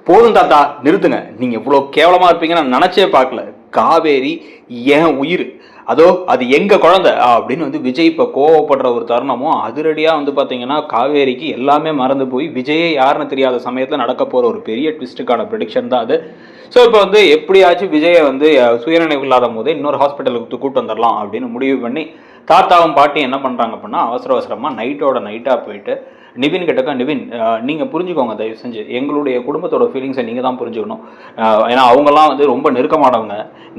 போதும் தாத்தா நிறுத்துங்க, நீங்க இவ்வளவு கேவலமா இருப்பீங்கன்னு நான் நினைச்சே பார்க்கல. காவேரி ஏன் உயிர், அதோ அது எங்க குழந்தை அப்படின்னு வந்து விஜய் இப்ப கோவப்படுற ஒரு தருணமும் அதிரடியா வந்து பாத்தீங்கன்னா காவேரிக்கு எல்லாமே மறந்து போய் விஜயே யாருன்னு தெரியாத சமயத்துல நடக்க போற ஒரு பெரிய ட்விஸ்டுக்கான ப்ரெடிக்ஷன் தான் அது. ஸோ இப்போ வந்து எப்படியாச்சும் விஜயை வந்து சுயநினைவு இல்லாத போதே இன்னொரு ஹாஸ்பிட்டலுக்கு கூட்டு வந்துடலாம் அப்படின்னு முடிவு பண்ணி தாத்தாவும் பாட்டியும் என்ன பண்றாங்க அப்படின்னா அவசர அவசரமா நைட்டோட நைட்டா போயிட்டு நிவின் கிட்டக்கா, நிவின் நீங்கள் புரிஞ்சுக்கோங்க தயவு செஞ்சு, எங்களுடைய குடும்பத்தோட ஃபீலிங்ஸை நீங்கள் தான் புரிஞ்சுக்கணும். ஏன்னா அவங்கெல்லாம் வந்து ரொம்ப நெருக்கமானவங்க.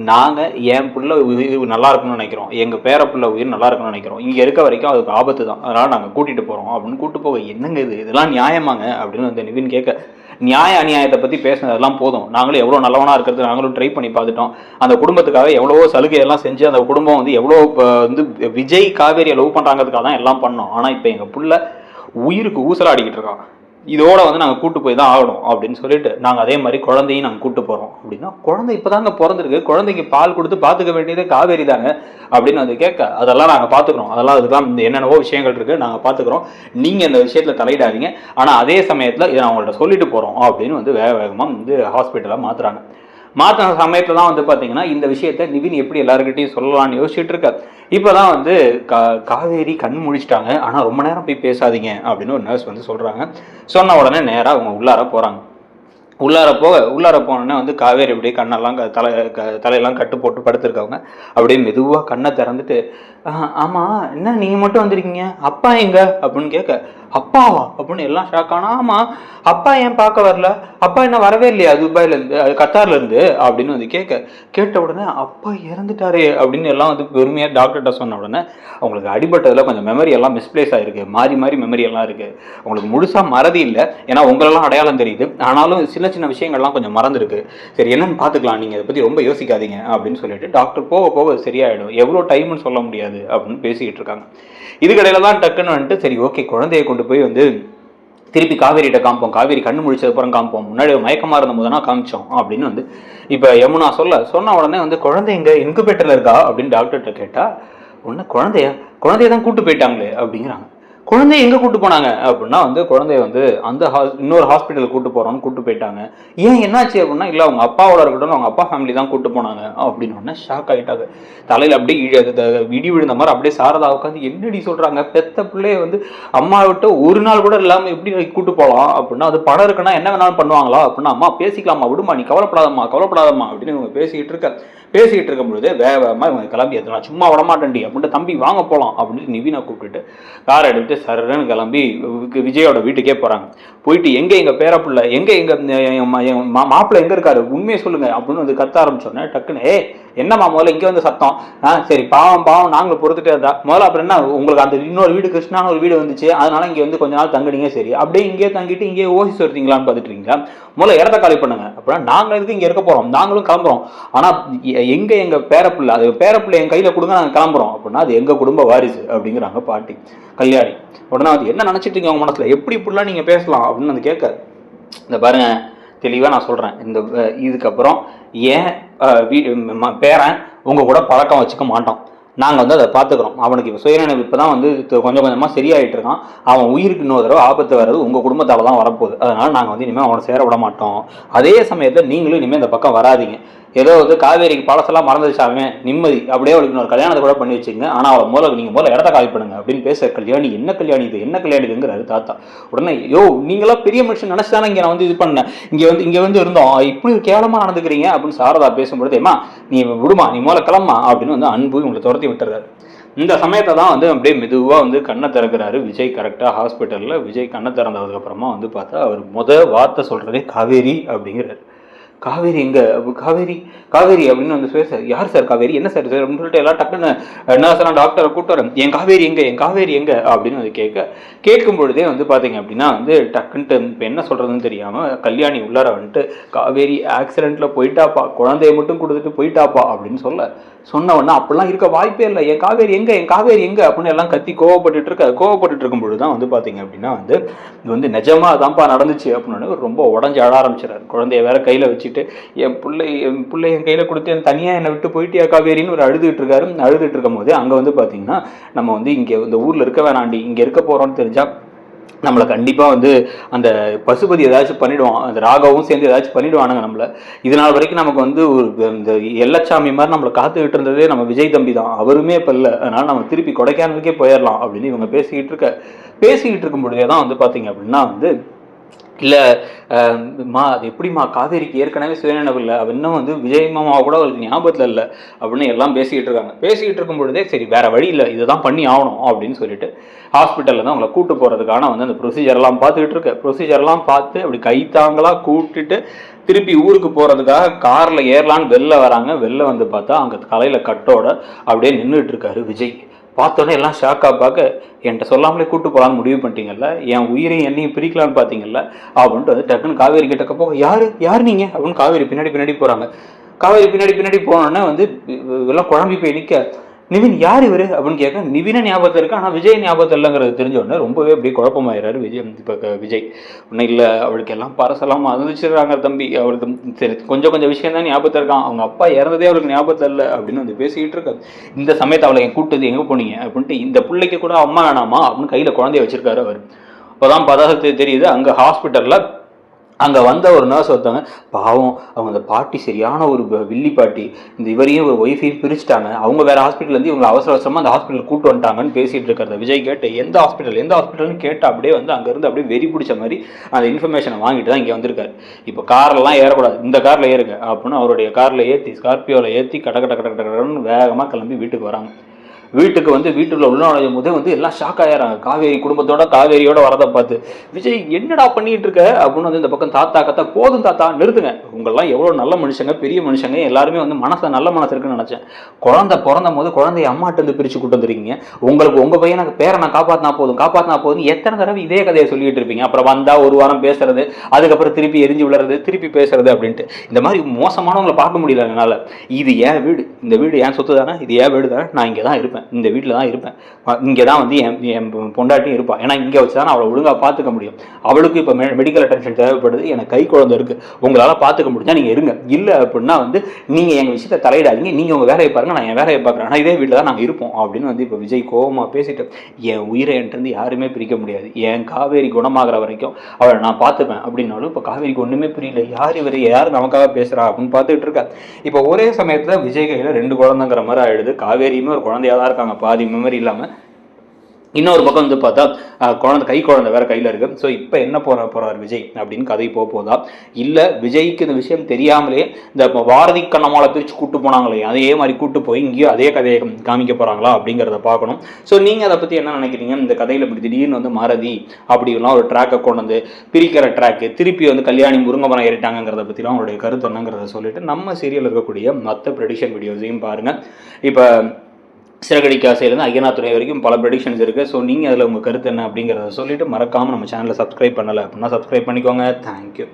நாங்கள் என் பிள்ளை உயிர் நல்லா இருக்கணும்னு நினைக்கிறோம், எங்கள் பேர பிள்ளை உயிர் நல்லா இருக்கணும்னு நினைக்கிறோம். இங்கே இருக்க வரைக்கும் அதுக்கு ஆபத்து தான், அதனால் நாங்கள் கூட்டிகிட்டு போகிறோம் அப்படின்னு கூட்டு போக என்னங்க இதெல்லாம் நியாயமாங்க அப்படின்னு வந்து நிவின் கேட்க, நியாய அநியாயத்தை பற்றி பேசினதெல்லாம் போதும், நாங்களும் எவ்வளோ நல்லவனாக இருக்கிறது நாங்களும் ட்ரை பண்ணி பார்த்துட்டோம். அந்த குடும்பத்துக்காக எவ்வளவோ சலுகையெல்லாம் செஞ்சு அந்த குடும்பம் வந்து எவ்வளோ வந்து விஜய் காவேரியை லவ் பண்ணுறாங்கிறதுக்காக தான் எல்லாம் பண்ணோம். ஆனால் இப்போ எங்கள் பிள்ளை உயிருக்கு ஊசலாடிக்கிட்டு இருக்கான், இதோட வந்து நாங்கள் கூட்டு போய் தான் ஆகணும் அப்படின்னு சொல்லிட்டு நாங்கள் அதே மாதிரி குழந்தையும் நாங்கள் கூட்டு போகிறோம். அப்படின்னா குழந்தை இப்போ தாங்க பிறந்திருக்கு, குழந்தைக்கு பால் கொடுத்து பார்த்துக்க வேண்டியது காவேரி தாங்க அப்படின்னு வந்து கேட்க, அதெல்லாம் நாங்கள் பார்த்துக்குறோம், அதெல்லாம் அதுக்கெல்லாம் என்னென்னவோ விஷயங்கள் இருக்குது நாங்கள் பார்த்துக்குறோம், நீங்கள் இந்த விஷயத்தில் தலையிடாதீங்க, ஆனால் அதே சமயத்தில் இதை நான் உங்கள்கிட்ட சொல்லிட்டு போகிறோம் அப்படின்னு வந்து வேகமாக வந்து ஹாஸ்பிட்டலாக மாற்றுறாங்க. மாற்றின சமயத்தில் தான் வந்து பார்த்தீங்கன்னா இந்த விஷயத்த நிவின் எப்படி எல்லாருக்கிட்டையும் சொல்லலாம்னு யோசிச்சுட்டு இருக்கார். இப்போ தான் வந்து காவேரி கண் முழிச்சிட்டாங்க, ஆனால் ரொம்ப நேரம் போய் பேசாதீங்க அப்படின்னு ஒரு நர்ஸ் வந்து சொல்கிறாங்க. சொன்ன உடனே நேராக அவங்க உள்ளார போகிறாங்க. உள்ளார போனோடனே வந்து காவேரி அப்படியே கண்ணெல்லாம் தலையெல்லாம் கட்டு போட்டு படுத்துருக்கவங்க அப்படியே மெதுவாக கண்ணை திறந்துட்டு, ஆமாம் என்ன நீங்கள் மட்டும் வந்திருக்கீங்க, அப்பா எங்க அப்படின்னு கேட்க, அப்பாவா அப்படின்னு எல்லாம் ஷாக் ஆனா, ஆமாம் அப்பா ஏன் பார்க்க வரல, அப்பா என்ன வரவே இல்லையா துபாயிலேருந்து கத்தார்லேருந்து அப்படின்னு வந்து கேட்ட உடனே அப்பா இறந்துட்டாரே அப்படின்னு எல்லாம் வந்து பெருமையாக டாக்டர்கிட்ட சொன்ன உடனே அவங்களுக்கு அடிபட்டதில் கொஞ்சம் மெமரி எல்லாம் மிஸ்பிளேஸ் ஆகிருக்கு, மாறி மெமரி எல்லாம் இருக்குது, அவங்களுக்கு முழுசாக மறதி இல்லை, ஏன்னா உங்களெல்லாம் அடையாளம் தெரியுது, ஆனாலும் சின்ன விஷயங்கள்லாம் கொஞ்சம் மறந்துருக்கு, சரி என்னன்னு பார்த்துக்கலாம், நீங்கள் இதை பற்றி ரொம்ப யோசிக்காதீங்க அப்படின்னு சொல்லிட்டு டாக்டர் போக சரியாயிடும், எவ்வளோ டைம்னு சொல்ல முடியாது அப்படின்னு பேசிக்கிட்டு இருக்காங்க. இதுக்கடையில தான் டக்குன்னு வந்துட்டு சரி ஓகே குழந்தைய கொண்டு போய் வந்து திருப்பி காவேரிகிட்ட காமிப்போம், காவேரி கண்ணு முடிச்சதுக்கப்புறம் காமிப்போம், முன்னாடி மயக்கமாக இருந்த போதுனா காமிச்சோம் அப்படின்னு வந்து இப்போ யமுனா சொன்ன உடனே வந்து குழந்தை எங்க இன்குபேட்டரில் இருக்கா அப்படின்னு டாக்டர்கிட்ட கேட்டால், ஒன்று குழந்தைய தான் கூட்டு போயிட்டாங்களே அப்படிங்கிறாங்க. குழந்தைய எங்கே கூட்டு போனாங்க அப்படின்னா வந்து குழந்தைய வந்து அந்த இன்னொரு ஹாஸ்பிட்டலுக்கு கூட்டு போகிறோன்னு கூட்டு போயிட்டாங்க. ஏன் என்னாச்சு அப்படின்னா, இல்லை அவங்க அப்பாவோட இருக்கட்டும், அவங்க அப்பா ஃபேமிலி தான் கூட்டு போனாங்க அப்படின்னு ஷாக் ஆகிட்டாங்க. தலையில் அப்படியே இடி விழுந்த மாதிரி அப்படியே சாரதா உட்காந்து என்னடி சொல்கிறாங்க, பெத்த பிள்ளைய வந்து அம்மா விட்டு ஒரு நாள் கூட இல்லாமல் எப்படி கூட்டு போகலாம் அப்படின்னா, அது பணம் இருக்குன்னா என்ன வேணாலும் பண்ணுவாங்களா அப்படின்னா, அம்மா பேசிக்கலாமா விடுமா, நீ கவலைப்படாதம்மா அப்படின்னு இவங்க பேசிக்கிட்டு இருக்கும்பொழுது வேகமாக இவங்க கிளம்பி எத்தனா சும்மா விடமாட்டேன்டி அப்படின்ட்டு, தம்பி வாங்க போகலாம் அப்படின்ட்டு நிவினை கூப்பிட்டுட்டு காரை எடுத்து சரன்னு கிளம்பி விஜயோட வீட்டுக்கே போகிறாங்க. போயிட்டு எங்கள் பேரப்புள்ள எங்கள் மாப்பிள்ளை எங்கே இருக்காரு உண்மையை சொல்லுங்கள் அப்படின்னு வந்து கத்த ஆரம்பிச்சோன்னே டக்குன்னு என்னம்மா முதல்ல இங்கே வந்து சத்தம், சரி பாவம் நாங்களும் பொறுத்துட்டே இருந்தா முதல்ல, அப்புறம் என்ன உங்களுக்கு அந்த இன்னொரு வீடு கிருஷ்ணான ஒரு வீடு வந்துச்சு, அதனால இங்கே வந்து கொஞ்ச நாள் தங்குனீங்க, சரி அப்படியே இங்கேயே தங்கிட்டு இங்கேயே ஓசி சொல்றீங்களான்னு பார்த்துட்டு இருக்கீங்களா, முதல்ல இடத்த காலி பண்ணுங்க, அப்புறம் நாங்கள் இதுக்கு இங்கே இருக்க போகிறோம், நாங்களும் கிளம்புறோம், ஆனால் எங்கள் பேரப்பிள்ளை அது பேரப்பிள்ளை என் கையில் கொடுங்க நாங்கள் கிளம்புறோம் அப்படின்னா அது எங்கள் குடும்ப வாரிசு அப்படிங்கிறாங்க பாட்டி கல்யாணி. உடனே அது என்ன நினச்சிட்டு இருக்கீங்க உங்கள் மனசில், எப்படி இப்படிலாம் நீங்கள் பேசலாம் அப்படின்னு வந்து கேட்க, இந்த பாருங்க தெளிவாக நான் சொல்கிறேன், இந்த இதுக்கப்புறம் ஏன் பேரன் உங்கள் கூட பழக்கம் வச்சுக்க மாட்டோம், நாங்கள் வந்து அதை பார்த்துக்குறோம், அவனுக்கு இப்போ சுயநினைவு இப்போ தான் வந்து கொஞ்சம் கொஞ்சமாக சரியாயிட்டு இருக்கான், அவன் உயிருக்கு இன்னொரு தடவை ஆபத்து வர்றது உங்கள் குடும்பத்தால் தான் வரப்போகுது, அதனால் நாங்கள் வந்து இனிமேல் அவனை சேர விட மாட்டோம், அதே சமயத்தில் நீங்களும் இனிமேல் இந்த பக்கம் வராதிங்க, ஏதோ வந்து காவேரிக்கு பழசெல்லாம் மறந்துச்சாமே நிம்மதி அப்படியே அவளுக்கு இன்னொரு கல்யாணத்தை கூட பண்ணி வச்சுங்க, ஆனால் அவளை நீங்கள் முதல்ல இடத்த காலி பண்ணுங்க அப்படின்னு பேச கல்யாணி என்ன கல்யாணி இதுங்கிறாரு தாத்தா. உடனே நீங்களாம் பெரிய மனுஷன் நினைச்சு தானே இங்கே நான் வந்து இது பண்ணேன், இங்கே வந்து இருந்தோம், இப்படி கேவலமாக நடந்துக்கிறீங்க அப்படின்னு சாரதா பேசும்பொழுது, ஏமா நீ விடுமா, நீ முதல்ல கிளம்பா அப்படின்னு வந்து அன்பு உங்களை துரத்தி விட்டுறாரு. இந்த சமயத்தை தான் வந்து அப்படியே மெதுவாக வந்து கண்ணை திறக்கிறாரு விஜய். கரெக்டாக ஹாஸ்பிட்டலில் விஜய் கண்ணை திறந்ததுக்கப்புறமா வந்து பார்த்தா அவர் வார்த்தை சொல்கிறதே காவேரி அப்படிங்கிறார். காவேரி எங்க, காவேரி அப்படின்னு வந்து பேச, யார் சார் காவேரி, என்ன சார் அப்படின்னு சொல்லிட்டு எல்லாம் டக்குன்னு என்ன சார் டாக்டரை கூப்பிட்டு வரேன், என் காவேரி எங்க அப்படின்னு வந்து கேட்கும் பொழுதே வந்து பார்த்தீங்க அப்படின்னா வந்து டக்குன்ட்டு இப்போ என்ன சொல்கிறதுன்னு தெரியாமல் கல்யாணி உள்ளார வந்துட்டு காவேரி ஆக்சிடெண்ட்டில் போயிட்டாப்பா, குழந்தைய மட்டும் கொடுத்துட்டு போயிட்டாப்பா அப்படின்னு சொன்ன உடனே அப்படிலாம் இருக்க வாய்ப்பே இல்லை, என் காவேரி எங்க அப்படின்னு எல்லாம் கத்தி கோவப்பட்டு இருக்கும்பொழுது தான் வந்து பார்த்தீங்க அப்படின்னா வந்து இது வந்து நிஜமா அதான்ப்பா நடந்துச்சு அப்படின்னு ரொம்ப உடஞ்சி அழ ஆரம்பிச்சிடாரு. குழந்தைய வேற கையில் வச்சுட்டு என் பிள்ளை என் கையில் கொடுத்து என் தனியாக என்னை விட்டு போயிட்டியா காவேரின்னு ஒரு அழுதுட்டு இருக்கும் போது அங்கே வந்து பார்த்தீங்கன்னா நம்ம வந்து இங்கே இந்த ஊரில் இருக்க வேணாண்டி, இங்கே இருக்க போகிறோன்னு தெரிஞ்சா நம்மளை கண்டிப்பாக வந்து அந்த பசுபதி ஏதாச்சும் பண்ணிவிடுவான், அந்த ராகவும் சேர்ந்து ஏதாச்சும் பண்ணிவிடுவானுங்க நம்மளை. இதனால் வரைக்கும் நமக்கு வந்து ஒரு இந்த எல்லச்சாமி மாதிரி நம்மளை காத்துக்கிட்டு இருந்ததே நம்ம விஜய் தம்பி தான். அவருமே இப்போ இல்லை, அதனால் நம்ம திருப்பி கொடைக்கானலுக்கே போயிடலாம் அப்படின்னு இவங்க பேசிக்கிட்டு இருக்கும் பொழுதே தான் வந்து பார்த்தீங்க அப்படின்னா வந்து இல்லை அது எப்படிம்மா காவேரிக்கு ஏற்கனவே சுயநினைவு இல்லை, அவள் இன்னும் வந்து விஜய் மாமாவை கூட அவளுக்கு ஞாபகத்தில் இல்லை அப்படின்னு எல்லாம் பேசிக்கிட்டு இருக்காங்க. பேசிக்கிட்டு இருக்கும் பொழுதே சரி வேற வழி இல்லை, இதுதான் பண்ணி ஆகணும் அப்படின்னு சொல்லிட்டு ஹாஸ்பிட்டலில் தான் அவங்களை கூட்டு போகிறதுக்கான வந்து அந்த ப்ரொசீஜர்லாம் ப்ரொசீஜர்லாம் பார்த்து அப்படி கைத்தாங்களாக கூப்பிட்டுட்டு திருப்பி ஊருக்கு போகிறதுக்காக காரில் ஏறலான்னு வெளில வந்து பார்த்தா அங்கே தலையில் கட்டோட அப்படியே நின்றுட்டு இருக்காரு விஜய். பார்த்தோன்னே எல்லாம் ஷாக்காக பார்க்க என்கிட்ட சொல்லாமலே கூப்பிட்டு போகலான்னு முடிவு பண்ணிட்டீங்கல்ல, என் உயிரையும் என்னையும் பிரிக்கலான்னு பார்த்தீங்கல்ல அப்படின்ட்டு வந்து டக்குன்னு காவேரி கிட்டக்க போக யார் நீங்கள் அப்படின்னு காவேரி பின்னாடி போகிறாங்க. காவேரி பின்னாடி போனோன்னே வந்து எல்லாம் குழம்பி போய் நிற்க, நிவின் யார் இவர் அப்படின்னு கேட்க, நிவினை ஞாபகத்தில் இருக்கு ஆனால் விஜய் ஞாபகத்தில் இல்லைங்கிறது தெரிஞ்ச உடனே ரொம்பவே அப்படியே குழப்பமாயிறாரு விஜய். ஒன்றும் இல்லை, அவளுக்கு எல்லாம் பரசலாம் மறந்துச்சுறாங்க தம்பி, அவளுக்கு சரி கொஞ்சம் விஷயம் தான் ஞாபகத்தில் இருக்கான், அவங்க அப்பா இறந்ததே அவளுக்கு ஞாபகத்தில் இல்லை அப்படின்னு வந்து பேசிக்கிட்டு இருக்காது. இந்த சமயத்தை அவளை கூப்பிட்டு எங்கே போனீங்க அப்படின்ட்டு, இந்த பிள்ளைக்கு கூட அம்மா வேணாமா அப்படின்னு கையில் குழந்தைய வச்சிருக்காரு அவர். அப்போதான் பதார்த்தத்தை தெரியுது அங்கே ஹாஸ்பிட்டலில் அங்கே வந்த ஒரு நர்ஸ் ஒருத்தவங்க பாவம், அவங்க அந்த பாட்டி சரியான ஒரு வில்லி பாட்டி, இந்த இவரையும் ஒரு ஒய்ஃபையும் பிரிச்சுட்டாங்க, அவங்க வேறு ஹாஸ்பிட்டல்லேருந்து இவங்க அவசரமாக அந்த ஹாஸ்பிட்டல் கூப்பிட்டு வந்துட்டாங்கன்னு பேசிகிட்டு இருக்கிறத விஜய் கேட்டு எந்த ஹாஸ்பிட்டல்னு கேட்டு அப்படியே வந்து அங்கேருந்து அப்படியே வெறி பிடிச்ச மாதிரி அந்த இன்ஃபர்மேஷனை வாங்கிட்டு தான் இங்கே வந்திருக்காரு. இப்போ கார்லாம் ஏறக்கூடாது, இந்த காரில் ஏறுங்க அப்படின்னு அவருடைய காரில் ஏற்றி ஸ்கார்பியோவில் ஏற்றி கடன்னு வேகமாக கிளம்பி வீட்டுக்கு வராங்க. வீட்டுக்கு வந்து வீட்டுக்குள்ள உள்ள போதே வந்து எல்லாம் ஷாக் ஆயிடுறாங்க. காவேரி குடும்பத்தோட காவேரியோட வரதை பார்த்து விஜய் என்னடா பண்ணிட்டு இருக்க அப்படின்னு வந்து இந்த பக்கம் தாத்தா போதும் தாத்தா நிறுத்துங்க, உங்களெல்லாம் எவ்வளோ நல்ல மனுஷங்க, பெரிய மனுஷங்க, எல்லாருமே வந்து நல்ல மனசு இருக்குன்னு நினைச்சேன். குழந்தை பிறந்த போது குழந்தைய அம்மாட்டு வந்து பிரிச்சு கூட்டு வந்துருக்கீங்க, உங்களுக்கு உங்க பையனுக்கு பேரனை காப்பாத்தினா போதும் எத்தனை தடவை இதே கதையை சொல்லிட்டு இருப்பீங்க. அப்புறம் வந்தா ஒரு வாரம் பேசுறது, அதுக்கப்புறம் திருப்பி எரிஞ்சு விழுறது, திருப்பி பேசுறது அப்படின்ட்டு இந்த மாதிரி மோசமானவங்களை பார்க்க முடியல என்னால. இது ஏன் வீடு, இந்த வீடு ஏன் சொத்து தானே, இது ஏன் வீடு தானே, நான் இங்கே தான் இருப்பேன், இந்த வீட்டில் தான் இருப்பேன், இங்கே தான் வந்து என் பொண்டாட்டியும் இருப்பான், ஏன்னா இங்கே வச்சு தான் அவளை ஒழுங்காக பார்த்துக்க முடியும். அவளுக்கு இப்போ மெடிக்கல் அட்டென்ஷன் தேவைப்படுது, எனக்கு கை குழந்தை இருக்குது, உங்களால் பார்த்துக்க முடிஞ்சா நீங்கள் இருங்க, இல்லை அப்படின்னா வந்து நீங்கள் எங்கள் விஷயத்தை தலையிடாதீங்க, நீங்கள் உங்கள் வேலையை பாருங்க, நான் என் வேலையை பார்க்குறேன், ஆனால் இதே வீட்டில் தான் நாங்கள் இருப்போம் அப்படின்னு வந்து இப்போ விஜய் கோபமாக பேசிட்டு, என் உயிரை என்கிட்ட யாருமே பிரிக்க முடியாது, என் காவேரி குணமாகிற வரைக்கும் அவளை நான் பார்த்துப்பேன் அப்படின்னாலும் இப்போ காவேரிக்கு ஒன்றுமே புரியல, யார் நமக்காக பேசுகிறா அப்படின்னு பார்த்துட்டு இருக்கா. இப்போ ஒரே சமயத்தில் விஜய் கையில் 2 குழந்தைங்கிற மாதிரி ஆயிடுது. காவேரியுமே ஒரு குழந்தையாக தான் இருக்காங்க, பாதி மெமரி இல்லாமல். இன்னொரு பக்கம் வந்து பார்த்தா கை குழந்தை வேற கையில் இருக்கு. ஸோ இப்போ என்ன போறார் விஜய் அப்படின்னு கதை போதா, இல்லை விஜய்க்கு இந்த விஷயம் தெரியாமலே இந்த பாரதி கண்ணம்மாவை பிரித்து கூட்டு போனாங்களே அதே மாதிரி கூட்டு போய் இங்கேயும் அதே கதையை காமிக்க போறாங்களா அப்படிங்கிறத பார்க்கணும். ஸோ நீங்கள் அதை பற்றி என்ன நினைக்கிறீங்க? இந்த கதையில் இப்படி திடீர்னு வந்து மாரதி அப்படிலாம் ஒரு ட்ராக்கை கொண்டு வந்து பிரிக்கிற ட்ராக்கு திருப்பி வந்து கல்யாணி முருங்கமரம் ஏறிட்டாங்கிறத பற்றிலாம் அவங்களுடைய கருத்து என்னங்கிறத சொல்லிட்டு நம்ம சீரியல் இருக்கக்கூடிய மற்ற ப்ரெடிக்ஷன் வீடியோஸையும் பாருங்கள். இப்போ சிறகடிக்க ஆசையிலேருந்து ஐயனா துணை வரைக்கும் பல ப்ரெடிக்ஷன்ஸ் இருக்குது. ஸோ நீங்கள் அதில் உங்கள் கருத்து என்ன அப்படிங்கிறத சொல்லிவிட்டு மறக்காமல் நம்ம சேனலை சப்ஸ்கிரைப் பண்ணலை அப்படின்னா சப்ஸ்கிரைப் பண்ணிக்கோங்க. தேங்க்யூ.